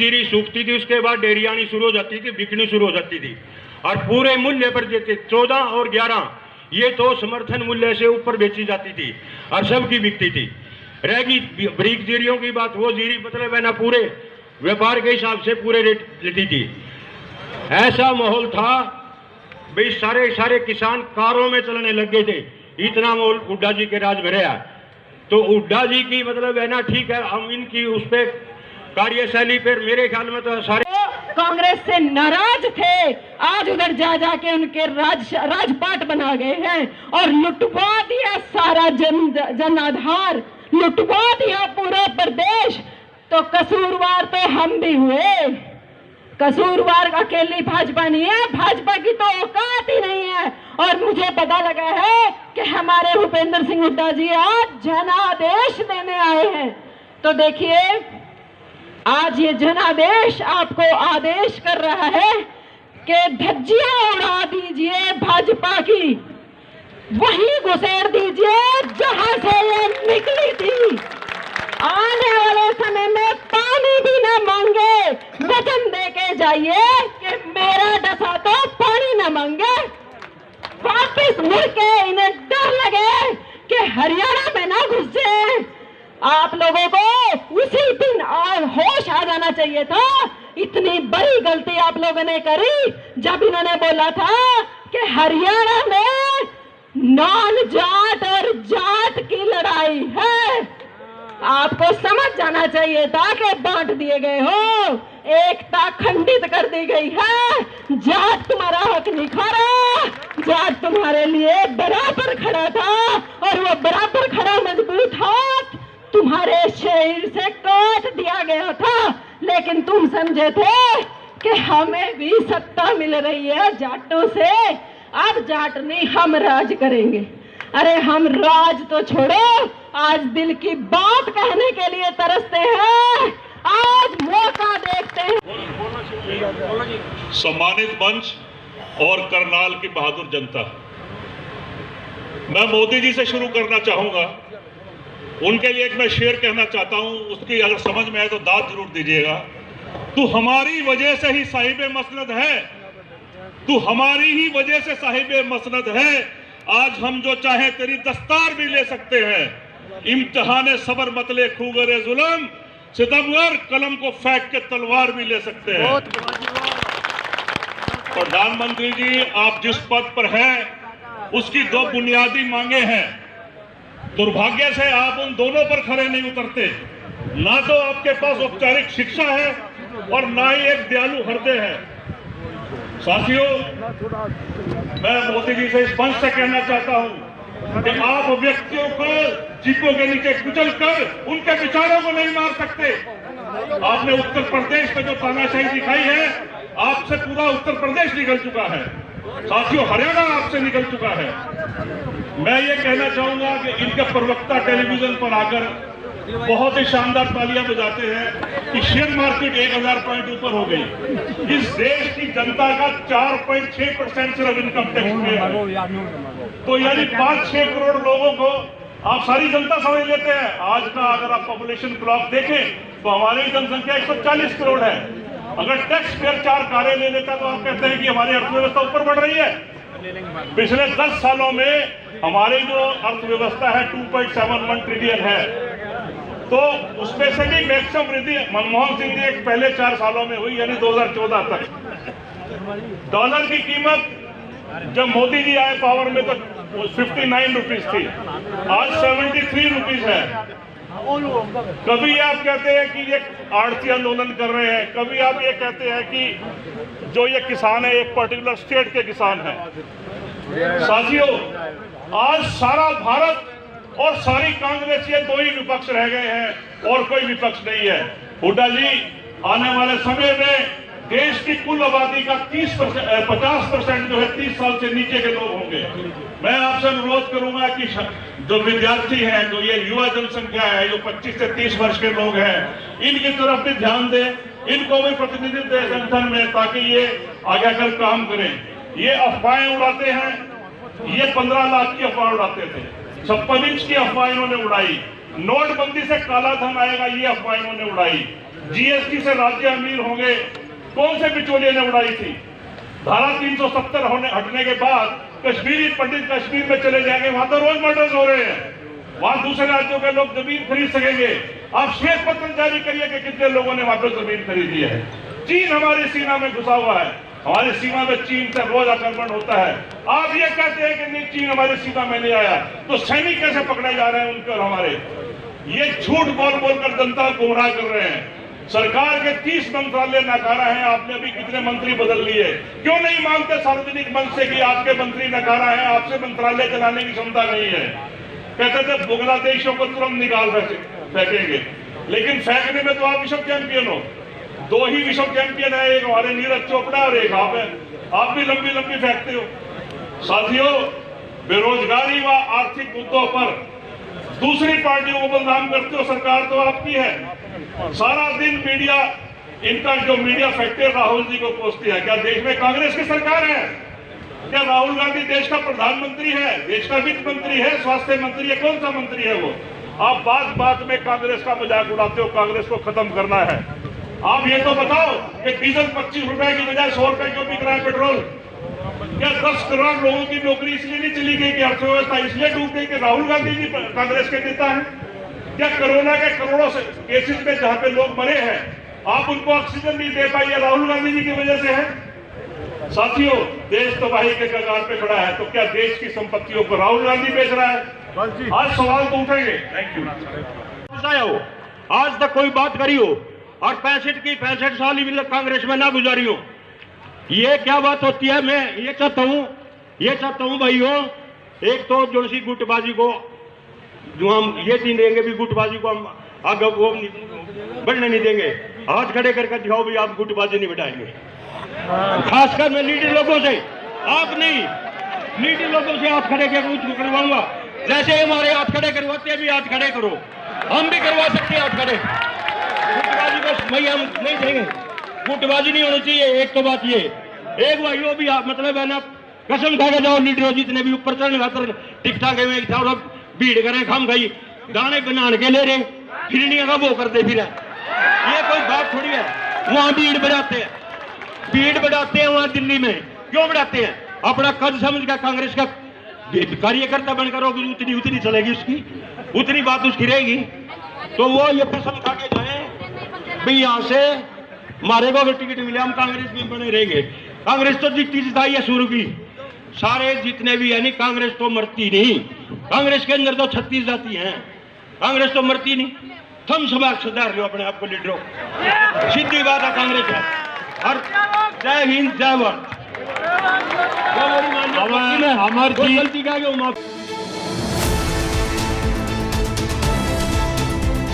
जीरी सूखती थी, उसके बाद डेयरी आनी शुरू हो जाती थी, बिकनी शुरू हो जाती थी और पूरे मूल्य पर देते 14 और 11 ये तो समर्थन मूल्य से ऊपर बेची जाती थी और सबकी बिकती थी। रहेगी ब्रीक जीरियों की बात, वो जीरी मतलब है ना पूरे व्यापार के हिसाब से पूरे रेट लेती थी। ऐसा माहौल था भाई, सारे किसान कारों में चलने लग गए थे, इतना माहौल हुड्डा जी के राज में रहा। तो हुड्डा जी की मतलब है ना, ठीक है, हम इनकी उस पर कार्यशैली पर मेरे ख्याल में तो सारे कांग्रेस से नाराज थे, आज उधर जा जाके उनके राजपाट बना गए हैं और लुटवा दिया सारा जन आधार, लुटवा दिया पूरा प्रदेश। तो कसूरवार तो हम भी हुए, कसूरवार अकेली भाजपा नहीं है, भाजपा की तो औकात ही नहीं है। और मुझे पता लगा है कि हमारे भूपेंद्र सिंह हुड्डा जी आज जनादेश देने आए हैं। तो देखिए, आज ये जनादेश आपको आदेश कर रहा है कि धज्जियां उड़ा दीजिए भाजपा की, वहीं घुसेड़ दीजिए जहां से ये निकली थी। आने वाले समय में पानी भी न मांगे, वचन देके जाइए कि मेरा डसा तो पानी न मांगे। वापिस मुड़ के इन्हें डर लगे कि हरियाणा में ना घुस जाए। आप लोगों को उसी दिन होश आ जाना चाहिए था। इतनी बड़ी गलती आप लोगों ने करी जब इन्होंने बोला था कि हरियाणा में नॉन जाट और जाट की लड़ाई है। आपको समझ जाना चाहिए था कि बांट दिए गए हो, एकता खंडित कर दी गई है। जाट तुम्हारा हक नहीं खा रहा, जाट तुम्हारे लिए बराबर खड़ा था और वो बराबर खड़ा मजबूत हाथ तुम्हारे शरीर से काट दिया गया था। लेकिन तुम समझे थे कि हमें भी सत्ता मिल रही है जाटों से, अब जाट नहीं हम राज करेंगे। अरे हम राज तो छोड़ो, आज दिल की बात कहने के लिए तरसते हैं, आज मौका देखते हैं। सम्मानित मंच और करनाल की बहादुर जनता, मैं मोदी जी से शुरू करना चाहूंगा। उनके लिए एक मैं शेर कहना चाहता हूं, उसकी अगर समझ में आए तो दाद जरूर दीजिएगा। तू हमारी वजह से ही साहिबे मसनद है, तू हमारी ही वजह से साहिबे मसनद है। आज हम जो चाहे तेरी दस्तार भी ले सकते हैं। इम्तिहाने सबर मतले खूगरे जुल्म, सितमगर कलम को फेंक के तलवार भी ले सकते हैं। प्रधानमंत्री जी, आप जिस पद पर हैं उसकी दो बुनियादी मांगे हैं। दुर्भाग्य से आप उन दोनों पर खड़े नहीं उतरते। ना तो आपके पास औपचारिक शिक्षा है और ना ही एक दयालु हृदय है। साथियों, मैं मोदी जी से इस मंच से कहना चाहता हूं कि आप व्यक्तियों को जीपों के नीचे कुचल कर उनके विचारों को नहीं मार सकते। आपने उत्तर प्रदेश में जो तानाशाही दिखाई है, आपसे पूरा उत्तर प्रदेश निकल चुका है। साथियों, हरियाणा आपसे निकल चुका है। मैं ये कहना चाहूंगा कि इनके प्रवक्ता टेलीविजन पर आकर बहुत ही शानदार तालियां बजाते हैं कि शेयर मार्केट 1000 पॉइंट ऊपर हो गई। इस देश की जनता का 4.6% सिर्फ इनकम टैक्स में है। तो यानी 5-6 करोड़ लोगों को आप सारी जनता समझ लेते हैं। आज का अगर आप पॉपुलेशन क्लॉक देखें तो हमारी जनसंख्या 140 करोड़ है। अगर टैक्स पेयर 4 कारें ले लेता तो आप कहते हैं कि हमारी अर्थव्यवस्था ऊपर बढ़ रही है। पिछले 10 सालों में हमारी जो अर्थव्यवस्था है 2.71 ट्रिलियन है, तो उसमें से भी मैक्सिमम वृद्धि मनमोहन सिंह जी एक पहले 4 सालों में हुई, यानी 2014 तक। डॉलर की कीमत जब मोदी जी आए पावर में तो 59 रुपीज थी, आज 73 रुपीज है। कभी आप कहते हैं कि ये आड़ती आंदोलन कर रहे हैं, कभी आप ये कहते हैं कि जो ये किसान है एक पर्टिकुलर स्टेट के किसान है। साथियों, आज सारा भारत और सारी कांग्रेस ये 2 ही विपक्ष रह गए हैं और कोई विपक्ष नहीं है। हुड्डा जी, आने वाले समय में देश की कुल आबादी का 50% जो है 30 साल से नीचे के लोग होंगे। मैं आपसे अनुरोध करूंगा कि जो विद्यार्थी हैं, जो ये युवा जनसंख्या है, जो 25 से 30 वर्ष के लोग हैं, इनकी तरफ भी ध्यान दें, इनको भी प्रतिनिधित्व दें संगठन में, ताकि ये आगे आकर काम करें। ये अफवाहें उड़ाते हैं, ये 15 लाख की अफवाह उड़ाते थे। 56 इंच की अफवाह इन्होंने उड़ाई, नोटबंदी से काला धन आएगा ये अफवाह इन्होंने उड़ाई, जीएसटी से राज्य अमीर होंगे कौन से बिचौलिए ने उड़ाई थी। धारा 370 हटने के बाद कश्मीरी पंडित कश्मीर में चले जाएंगे, वहां तो रोज मर्डर्स हो रहे हैं, वहां दूसरे राज्यों के लोग जमीन खरीद सकेंगे। आप श्वेत पत्र जारी करिए कि कितने लोगों ने वहां पर जमीन खरीदी है। चीन हमारी सीमा में घुसा हुआ है, हमारी सीमा में चीन से रोज आक्रमण होता है। आप ये कहते हैं कि नहीं चीन हमारी सीमा में नहीं आया, तो सैनिक कैसे पकड़े जा रहे हैं उनके और हमारे? ये झूठ बोल बोलकर जनता को गुमराह कर रहे हैं। सरकार के 30 मंत्रालय नकारा है, आपने अभी कितने मंत्री बदल लिए? क्यों नहीं मानते सार्वजनिक मंच से कि आपके मंत्री नकारा है, आपसे मंत्रालय चलाने की क्षमता नहीं है? कहते थे बांग्लादेशियों को तुरंत निकाल फेंकेंगे, लेकिन फेंकने में तो आप विश्व चैंपियन हो। 2 ही विश्व चैंपियन है, एक हमारे नीरज चोपड़ा और एक आप है, आप भी लंबी लंबी फेंकते हो। साथियों, बेरोजगारी व आर्थिक मुद्दों पर दूसरी पार्टियों को बदनाम करते हो, सरकार तो आपकी है। सारा दिन मीडिया, इनका जो मीडिया फैक्टर राहुल जी को कोसती है। क्या देश में कांग्रेस की सरकार है? क्या राहुल गांधी देश का प्रधानमंत्री है, देश का वित्त मंत्री है, स्वास्थ्य मंत्री है? कौन सा मंत्री है वो? आप बात बात में कांग्रेस का मजाक उड़ाते हो, कांग्रेस को खत्म करना है। आप ये तो बताओ कि डीजल 25 रुपए की बजाय 100 रुपए क्यों बिक रहा है पेट्रोल? क्या 10 करोड़ लोगों की नौकरी इसलिए नहीं चली गई कि अर्थव्यवस्था इसलिए डूब गई कि राहुल गांधी जी कांग्रेस के नेता हैं? क्या कोरोना के करोड़ों से केसेस में जहां पे लोग मरे हैं, आप उनको ऑक्सीजन नहीं दे पाए, राहुल गांधी जी की वजह से है? साथियों, देश तबाही के कगार पे खड़ा है, तो क्या देश की संपत्तियों को राहुल गांधी बेच रहा है? आज सवाल तो उठेंगे। Thank you. आज तक कोई बात करी हो और 65 साल ही कांग्रेस में ना गुजारी हो, ये क्या बात होती है? मैं ये चाहता हूँ भाइयों, एक तो जो सी गुटबाजी को जो हम ये दिन देंगे भी, गुटबाजी को हम आगे वो बढ़ने नहीं देंगे। हाथ खड़े करके दिखाओ भी आप गुटबाजी नहीं बिठाएंगे। खासकर मैं लीडर लोगों से, आप नहीं, लीडर लोगों से हाथ खड़े करवाऊंगा। जैसे हमारे हाथ खड़े करवाते हैं भी हाथ खड़े करो, हम भी करवा सकते हैं हाथ खड़े। गुटबाजी बस भाई हम नहीं देंगे, गुटबाजी नहीं होनी चाहिए। एक तो बात ये, एक भाइयों भी मतलब है ना, कसम खा के जाओ लीडर जितने भी ऊपर चढ़ने खातर टिकटा के भीड़ करें, खाम खाई दाने बनाने के ले रहे, फिरनिया का वो करते फिर, ये कोई बात थोड़ी है। वहां भीड़ बढ़ाते हैं वहां दिल्ली में, क्यों बढ़ाते हैं? अपना कद समझ का कांग्रेस का कार्यकर्ता बनकर उतनी चलेगी उसकी, उतनी बात उसकी रहेगी। तो वो ये कसम खा के जाए भाई यहां से मारेगा, अगर टिकट मिले हम कांग्रेस में बने रहेंगे। कांग्रेस तो जीतती जिताई है शुरू की, सारे जितने भी है नहीं, कांग्रेस तो मरती नहीं। कांग्रेस के अंदर तो 36 जाति हैं, कांग्रेस तो मरती नहीं। तुम सब सुधार लो अपने आप को लीडरों, सीधी बात है कांग्रेस है। और जय हिंद, जय भारत। अमर जी गलती क्या